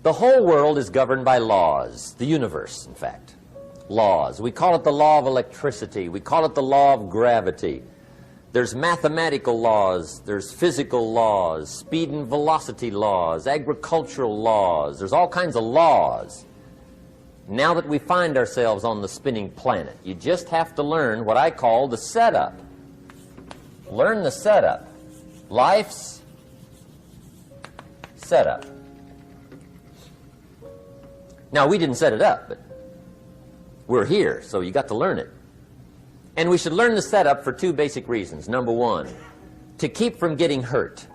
The whole world is governed by laws, the universe, in fact. Laws. We call it the law of electricity. We call it the law of gravity. There's mathematical laws, there's physical laws, speed and velocity laws, agricultural laws. There's all kinds of laws. Now that we find ourselves on the spinning planet, you just have to learn what I call the setup. Learn the setup. Life's setup. Now, we didn't set it up, but we're here, so you got to learn it. And we should learn the setup for two basic reasons. Number one, to keep from getting hurt.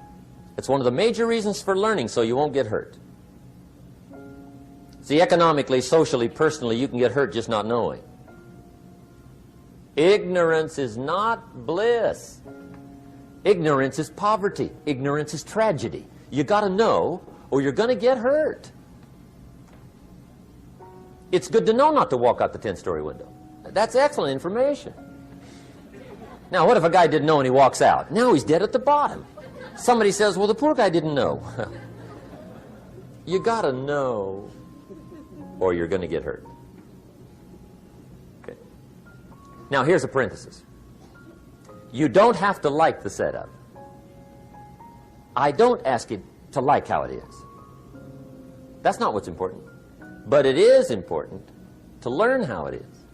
It's one of the major reasons for learning, so you won't get hurt. See, economically, socially, personally, you can get hurt just not knowing. Ignorance is not bliss. Ignorance is poverty. Ignorance is tragedy. You got to know, or you're going to get hurt. It's good to know not to walk out the 10-story window. That's excellent information. Now, what if a guy didn't know and he walks out? Now he's dead at the bottom. Somebody says, well, the poor guy didn't know. You got to know, or you're going to get hurt. Okay. Now, here's a parenthesis. You don't have to like the setup. I don't ask you to like how it is. That's not what's important. But it is important to learn how it is.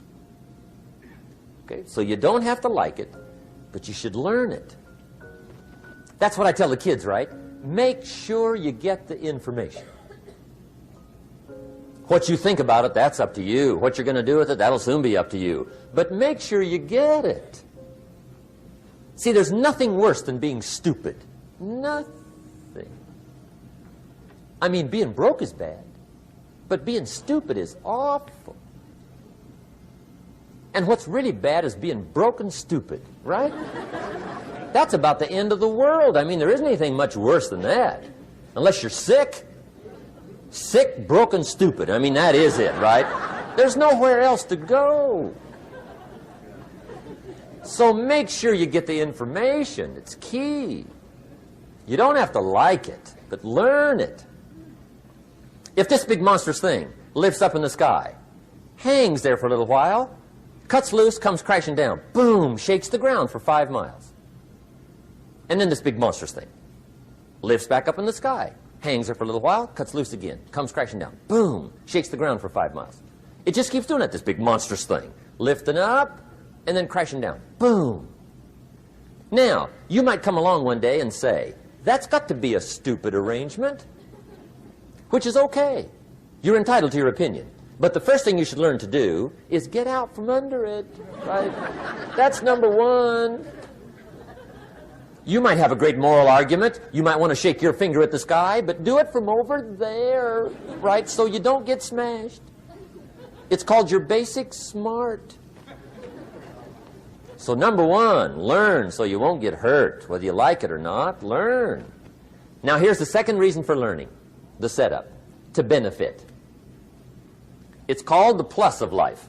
Okay? So you don't have to like it, but you should learn it. That's what I tell the kids, right? Make sure you get the information. What you think about it, that's up to you. What you're going to do with it, that'll soon be up to you. But make sure you get it. See, there's nothing worse than being stupid. Nothing. I mean, being broke is bad, but being stupid is awful. And what's really bad is being broken stupid, right? That's about the end of the world. I mean, there isn't anything much worse than that. Unless you're sick. Sick, broken, stupid. I mean, that is it, right? There's nowhere else to go. So make sure you get the information. It's key. You don't have to like it, but learn it. If this big monstrous thing lifts up in the sky, hangs there for a little while, cuts loose, comes crashing down, boom, shakes the ground for 5 miles. And then this big monstrous thing lifts back up in the sky, hangs there for a little while, cuts loose again, comes crashing down, boom, shakes the ground for 5 miles. It just keeps doing that, this big monstrous thing, lifting up and then crashing down, boom. Now, you might come along one day and say, that's got to be a stupid arrangement, which is okay. You're entitled to your opinion. But the first thing you should learn to do is get out from under it, right? That's number one. You might have a great moral argument. You might want to shake your finger at the sky, but do it from over there, right? So you don't get smashed. It's called your basic smart. So number one, learn so you won't get hurt. Whether you like it or not, learn. Now here's the second reason for learning, the setup, to benefit. It's called the plus of life.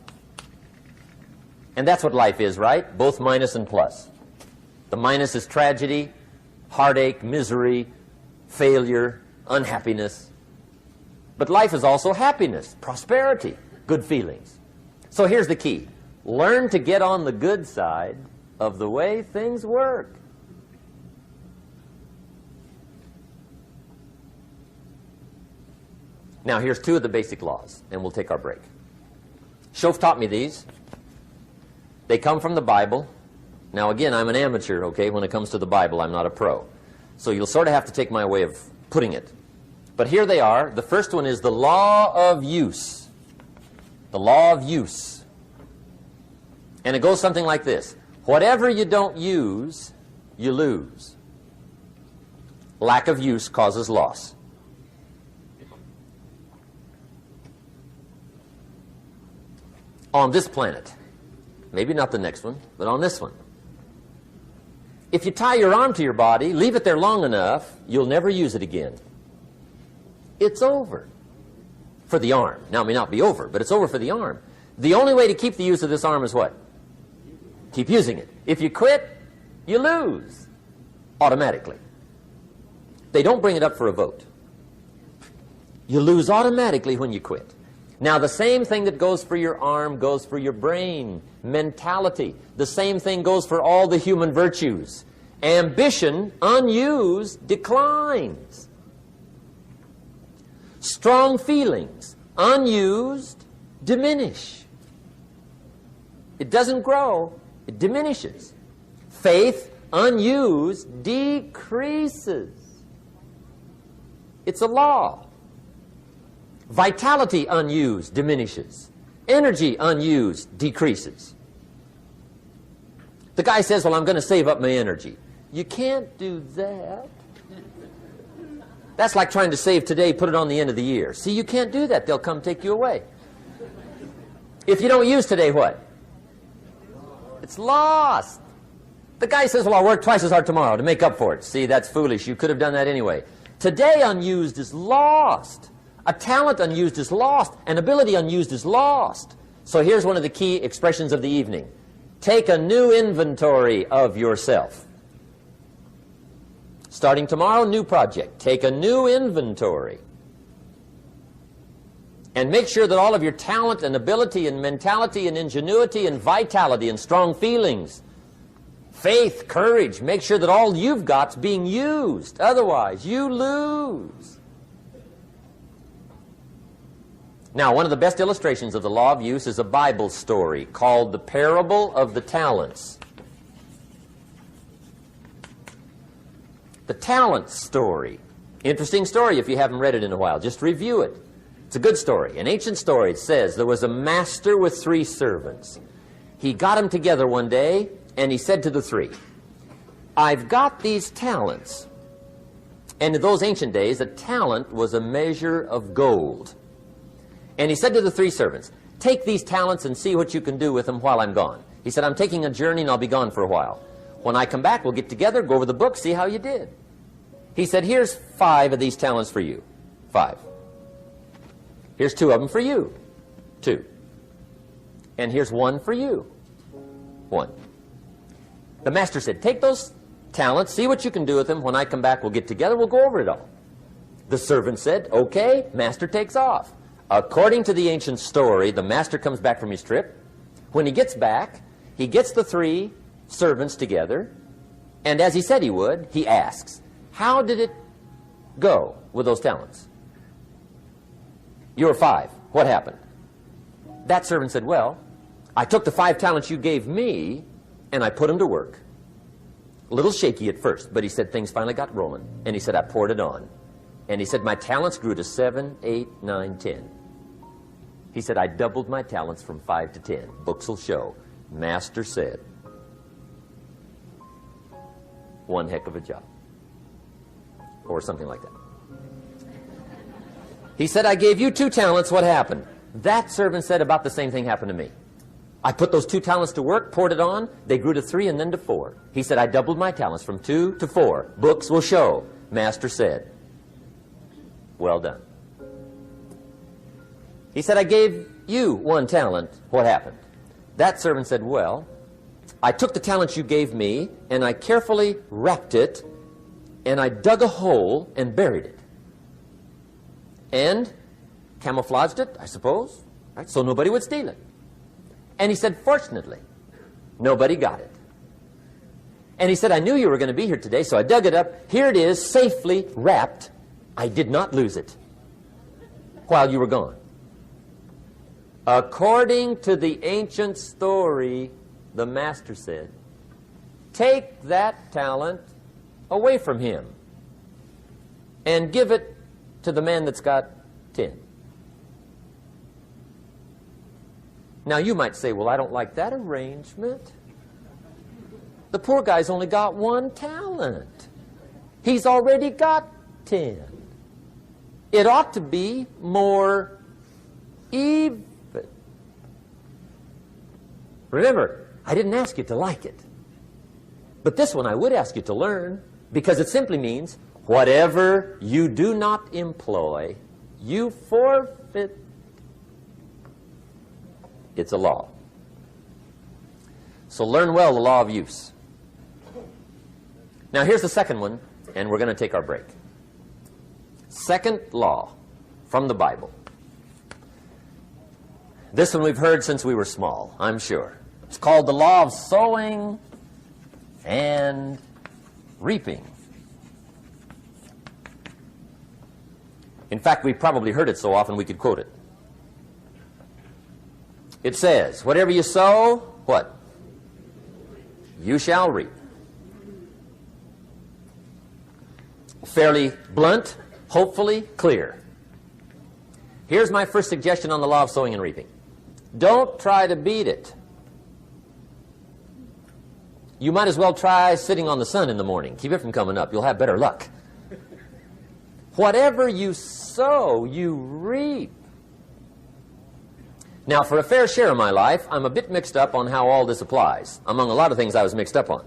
And that's what life is, right? Both minus and plus. The minus is tragedy, heartache, misery, failure, unhappiness. But life is also happiness, prosperity, good feelings. So here's the key. Learn to get on the good side of the way things work. Now, here's two of the basic laws, and we'll take our break. Shof taught me these. They come from the Bible. Now, again, I'm an amateur, okay? When it comes to the Bible, I'm not a pro. So you'll sort of have to take my way of putting it. But here they are. The first one is the law of use. The law of use. And it goes something like this. Whatever you don't use, you lose. Lack of use causes loss. On this planet, maybe not the next one, but on this one, if you tie your arm to your body, leave it there long enough, you'll never use it again. It's over for the arm. Now, it may not be over, but it's over for the arm. The only way to keep the use of this arm is what? Keep using it. If you quit, you lose automatically. They don't bring it up for a vote. You lose automatically when you quit. Now, the same thing that goes for your arm goes for your brain, mentality. The same thing goes for all the human virtues. Ambition, unused, declines. Strong feelings, unused, diminish. It doesn't grow, it diminishes. Faith, unused, decreases. It's a law. Vitality, unused, diminishes. Energy, unused, decreases. The guy says, well, I'm going to save up my energy. You can't do that. That's like trying to save today, put it on the end of the year. See, you can't do that. They'll come take you away. If you don't use today, what? It's lost. The guy says, well, I'll work twice as hard tomorrow to make up for it. See, that's foolish. You could have done that anyway. Today unused is lost. A talent unused is lost. An ability unused is lost. So here's one of the key expressions of the evening. Take a new inventory of yourself. Starting tomorrow, new project. Take a new inventory. And make sure that all of your talent and ability and mentality and ingenuity and vitality and strong feelings, faith, courage, make sure that all you've got's being used. Otherwise, you lose. Now, one of the best illustrations of the law of use is a Bible story called the Parable of the Talents. The talent story. Interesting story if you haven't read it in a while. Just review it. It's a good story. An ancient story. It says there was a master with 3 servants. He got them together one day and he said to the 3, I've got these talents. And in those ancient days, a talent was a measure of gold. And he said to the 3 servants, take these talents and see what you can do with them while I'm gone. He said, I'm taking a journey and I'll be gone for a while. When I come back, we'll get together, go over the book, see how you did. He said, here's 5 of these talents for you. 5. Here's 2 of them for you. 2. And here's 1 for you. 1. The master said, take those talents, see what you can do with them. When I come back, we'll get together, we'll go over it all. The servant said, okay, master takes off. According to the ancient story, the master comes back from his trip. When he gets back, he gets the 3 servants together, and as he said he would, he asks, how did it go with those talents? You were 5. What happened? That servant said, well, I took the 5 talents you gave me, and I put them to work. A little shaky at first, but he said things finally got rolling, and he said, I poured it on. And he said, my talents grew to 7, 8, 9, 10. He said, I doubled my talents from 5 to 10. Books will show. Master said, one heck of a job. Or something like that. He said, I gave you 2 talents. What happened? That servant said, about the same thing happened to me. I put those 2 talents to work, poured it on. They grew to 3 and then to 4. He said, I doubled my talents from 2 to 4. Books will show. Master said, well done. He said, I gave you 1 talent. What happened? That servant said, well, I took the talents you gave me, and I carefully wrapped it, and I dug a hole and buried it. And camouflaged it, I suppose, right, so nobody would steal it. And he said, fortunately, nobody got it. And he said, I knew you were going to be here today, so I dug it up. Here it is, safely wrapped. I did not lose it while you were gone. According to the ancient story, the master said, take that talent away from him and give it to the man that's got 10. Now you might say, well, I don't like that arrangement. The poor guy's only got 1 talent. He's already got 10. It ought to be more even. Remember, I didn't ask you to like it. But this one I would ask you to learn, because it simply means whatever you do not employ, you forfeit. It's a law. So learn well the law of use. Now here's the second one, and we're going to take our break. Second law from the Bible. This one we've heard since we were small, I'm sure. It's called the law of sowing and reaping. In fact, we've probably heard it so often we could quote it. It says, whatever you sow, what? You shall reap. Fairly blunt, hopefully clear. Here's my first suggestion on the law of sowing and reaping. Don't try to beat it. You might as well try sitting on the sun in the morning. Keep it from coming up. You'll have better luck. Whatever you sow, you reap. Now, for a fair share of my life, I'm a bit mixed up on how all this applies. Among a lot of things I was mixed up on.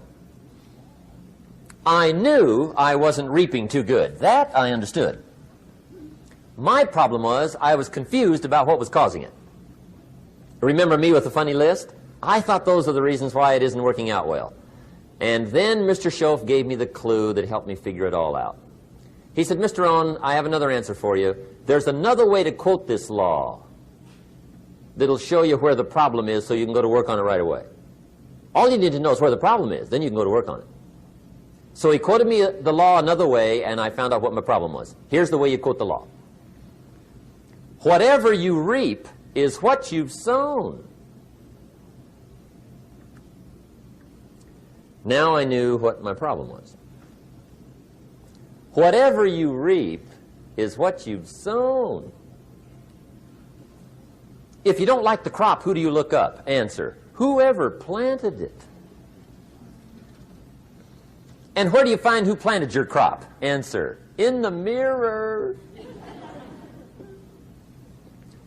I knew I wasn't reaping too good. That I understood. My problem was I was confused about what was causing it. Remember me with the funny list? I thought those are the reasons why it isn't working out well. And then Mr. Schoaf gave me the clue that helped me figure it all out. He said, Mr. Rohn, I have another answer for you. There's another way to quote this law that'll show you where the problem is so you can go to work on it right away. All you need to know is where the problem is. Then you can go to work on it. So he quoted me the law another way, and I found out what my problem was. Here's the way you quote the law. Whatever you reap is what you've sown. Now I knew what my problem was. Whatever you reap is what you've sown. If you don't like the crop, who do you look up? Answer, whoever planted it. And where do you find who planted your crop? Answer, in the mirror.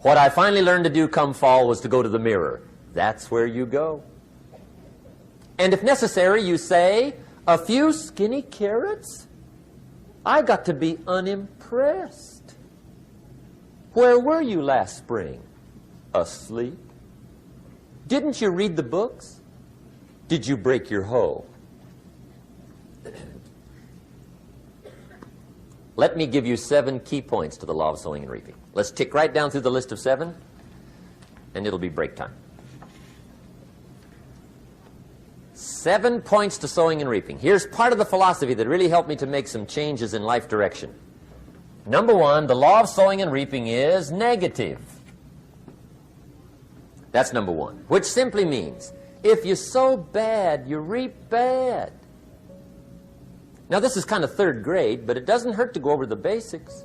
What I finally learned to do come fall was to go to the mirror. That's where you go. And if necessary, you say, a few skinny carrots? I got to be unimpressed. Where were you last spring? Asleep? Didn't you read the books? Did you break your hoe? Let me give you 7 key points to the law of sowing and reaping. Let's tick right down through the list of 7, and it'll be break time. 7 points to sowing and reaping. Here's part of the philosophy that really helped me to make some changes in life direction. Number 1, the law of sowing and reaping is negative. That's number 1, which simply means if you sow bad, you reap bad. Now, this is kind of 3rd grade, but it doesn't hurt to go over the basics.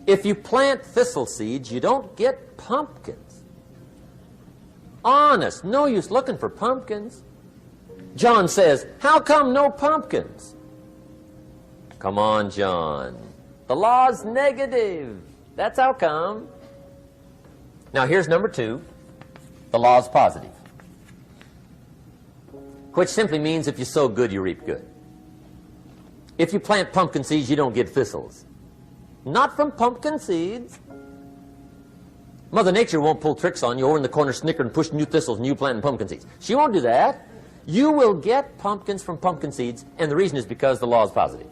If you plant thistle seeds, you don't get pumpkins. Honest, no use looking for pumpkins. John says, how come no pumpkins? Come on, John. The law's negative. That's how come. Now, here's number 2. The law's positive, which simply means if you sow good, you reap good. If you plant pumpkin seeds, you don't get thistles. Not from pumpkin seeds. Mother Nature won't pull tricks on you over in the corner snickering and pushing new thistles and you planting pumpkin seeds. She won't do that. You will get pumpkins from pumpkin seeds, and the reason is because the law is positive.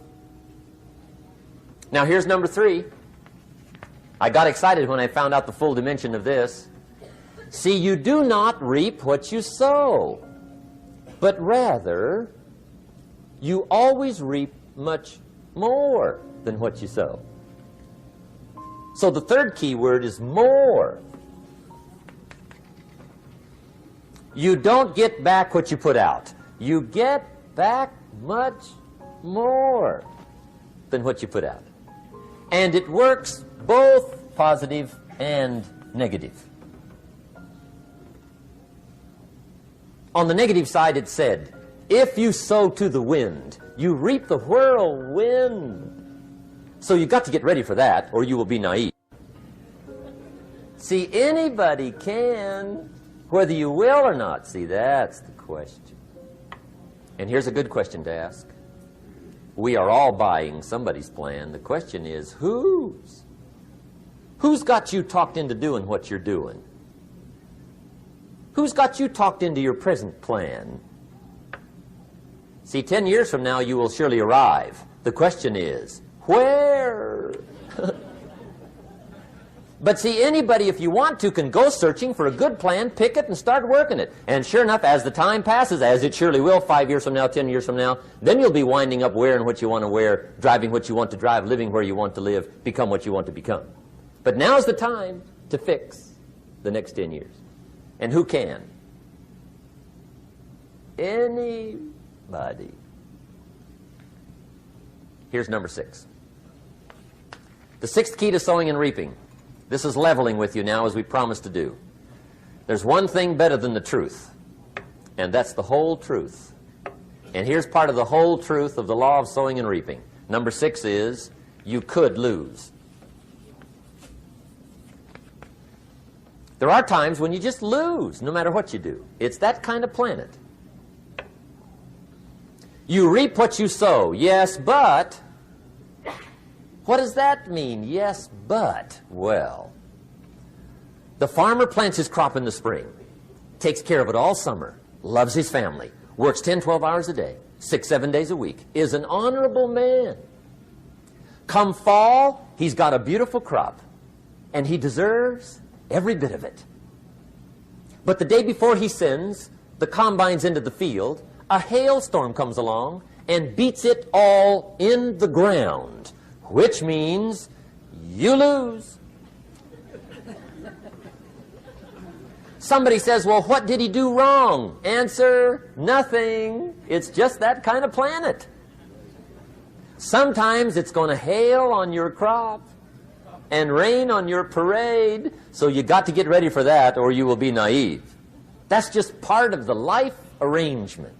Now, here's number 3. I got excited when I found out the full dimension of this. See, you do not reap what you sow, but rather, you always reap much more than what you sow. So the 3rd key word is more. You don't get back what you put out. You get back much more than what you put out. And it works both positive and negative. On the negative side, it said, if you sow to the wind, you reap the whirlwind. So you've got to get ready for that, or you will be naive. See, anybody can, whether you will or not. See, that's the question. And here's a good question to ask. We are all buying somebody's plan. The question is, whose? Who's got you talked into doing what you're doing? Who's got you talked into your present plan? See, 10 years from now, you will surely arrive. The question is, where? But see, anybody, if you want to, can go searching for a good plan, pick it, and start working it. And sure enough, as the time passes, as it surely will 5 years from now, 10 years from now, then you'll be winding up wearing what you want to wear, driving what you want to drive, living where you want to live, become what you want to become. But now's the time to fix the next 10 years. And who can? Anybody. Here's number 6. The 6th key to sowing and reaping. This is leveling with you now, as we promised to do. There's one thing better than the truth, and that's the whole truth. And here's part of the whole truth of the law of sowing and reaping. Number 6 is, you could lose. There are times when you just lose, no matter what you do. It's that kind of planet. You reap what you sow. Yes, but... what does that mean? Yes, but... well, the farmer plants his crop in the spring, takes care of it all summer, loves his family, works 10, 12 hours a day, 6, 7 days a week, is an honorable man. Come fall, he's got a beautiful crop, and he deserves every bit of it. But the day before he sends the combines into the field, a hailstorm comes along and beats it all in the ground, which means you lose. Somebody says, well, what did he do wrong? Answer, nothing. It's just that kind of planet. Sometimes it's going to hail on your crop and rain on your parade, so you got to get ready for that or you will be naive. That's just part of the life arrangement.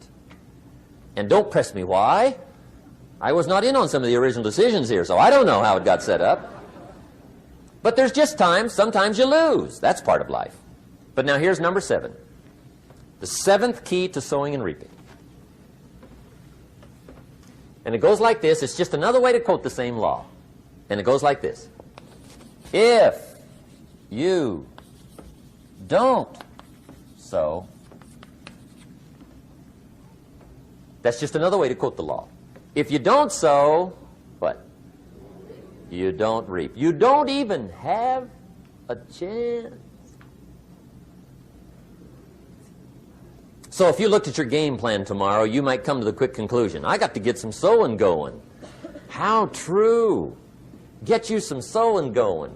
And don't press me why. I was not in on some of the original decisions here, so I don't know how it got set up. But there's just times, sometimes you lose. That's part of life. But now here's number 7. The 7th key to sowing and reaping. And it goes like this. It's just another way to quote the same law. And it goes like this. If you don't sow, that's just another way to quote the law. If you don't sow, what? You don't reap. You don't even have a chance. So if you looked at your game plan tomorrow, you might come to the quick conclusion, I got to get some sowing going. How true. Get you some sowing going.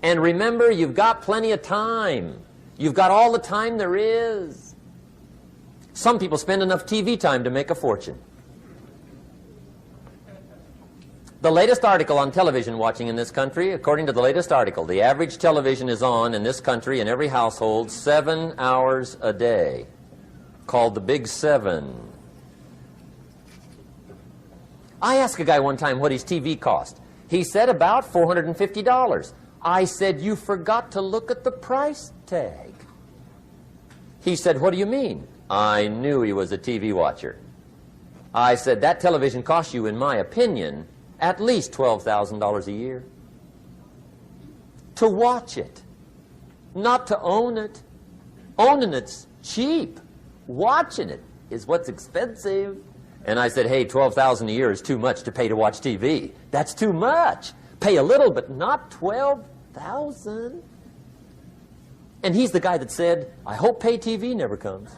And remember, you've got plenty of time. You've got all the time there is. Some people spend enough TV time to make a fortune. The latest article on television watching in this country, according to the latest article, the average television is on in this country in every household 7 hours a day, called the Big 7. I asked a guy one time what his TV cost. He said about $450. I said, you forgot to look at the price tag. He said, what do you mean? I knew he was a TV watcher. I said, that television costs you, in my opinion, at least $12,000 a year. To watch it, not to own it. Owning it's cheap. Watching it is what's expensive. And I said, hey, $12,000 a year is too much to pay to watch TV. That's too much. Pay a little, but not $12,000. And he's the guy that said, I hope pay TV never comes.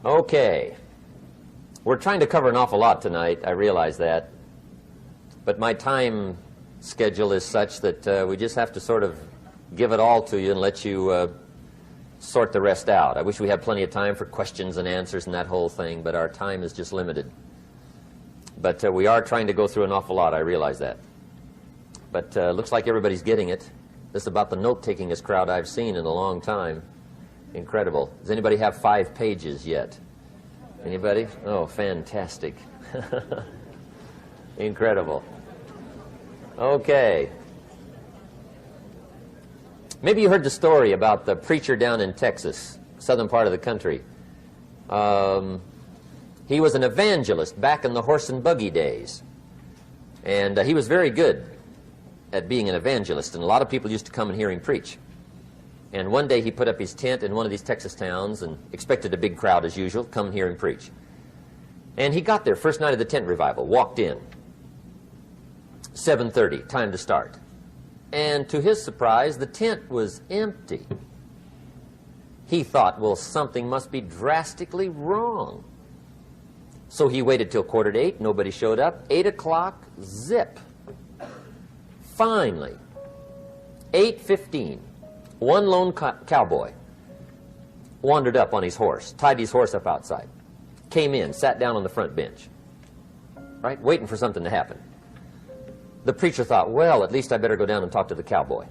Okay. We're trying to cover an awful lot tonight, I realize that. But my time schedule is such that we just have to sort of give it all to you and let you sort the rest out. I wish we had plenty of time for questions and answers and that whole thing, but our time is just limited. But we are trying to go through an awful lot, I realize that. But looks like everybody's getting it. This is about the note-takingest crowd I've seen in a long time. Incredible. Does anybody have 5 pages yet? Anybody? Oh, fantastic. Incredible. Okay. Maybe you heard the story about the preacher down in Texas, southern part of the country. He was an evangelist back in the horse and buggy days. And he was very good at being an evangelist, and a lot of people used to come and hear him preach. And one day he put up his tent in one of these Texas towns and expected a big crowd as usual, come here and preach. And he got there, first night of the tent revival, walked in. 7:30, time to start. And to his surprise, the tent was empty. He thought, well, something must be drastically wrong. So he waited till 7:45, nobody showed up. 8 o'clock, zip. Finally, 8:15, one lone cowboy wandered up on his horse, tied his horse up outside, came in, sat down on the front bench, right, waiting for something to happen. The preacher thought, well, at least I better go down and talk to the cowboy.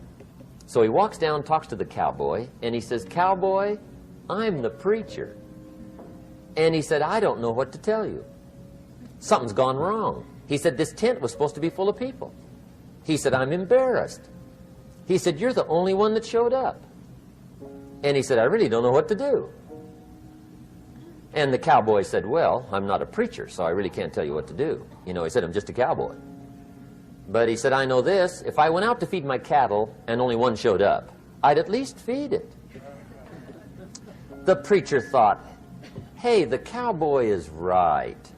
So he walks down, talks to the cowboy, and he says, "Cowboy, I'm the preacher." And he said, "I don't know what to tell you. Something's gone wrong." He said, "This tent was supposed to be full of people." He said, "I'm embarrassed." He said, "You're the only one that showed up." And he said, "I really don't know what to do." And the cowboy said, "Well, I'm not a preacher, so I really can't tell you what to do." You know, he said, "I'm just a cowboy." But he said, "I know this, if I went out to feed my cattle and only one showed up, I'd at least feed it." The preacher thought, hey, the cowboy is right.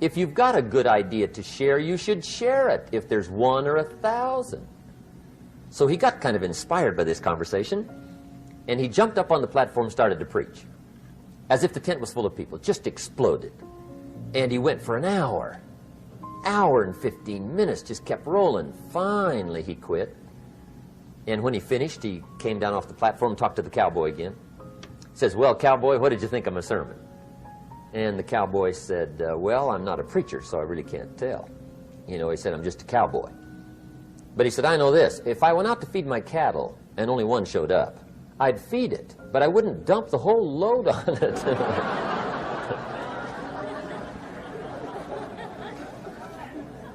If you've got a good idea to share, you should share it, if there's 1 or 1,000. So he got kind of inspired by this conversation, and he jumped up on the platform and started to preach, as if the tent was full of people, just exploded. And he went for an hour and 15 minutes, just kept rolling. Finally, he quit. And when he finished, he came down off the platform, talked to the cowboy again. He says, "Well, cowboy, what did you think of my sermon?" And the cowboy said, "Well, I'm not a preacher, so I really can't tell." You know, he said, "I'm just a cowboy." But he said, "I know this, if I went out to feed my cattle and only one showed up, I'd feed it, but I wouldn't dump the whole load on it."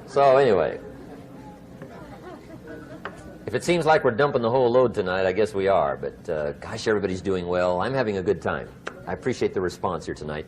So anyway, if it seems like we're dumping the whole load tonight, I guess we are. But gosh, everybody's doing well. I'm having a good time. I appreciate the response here tonight.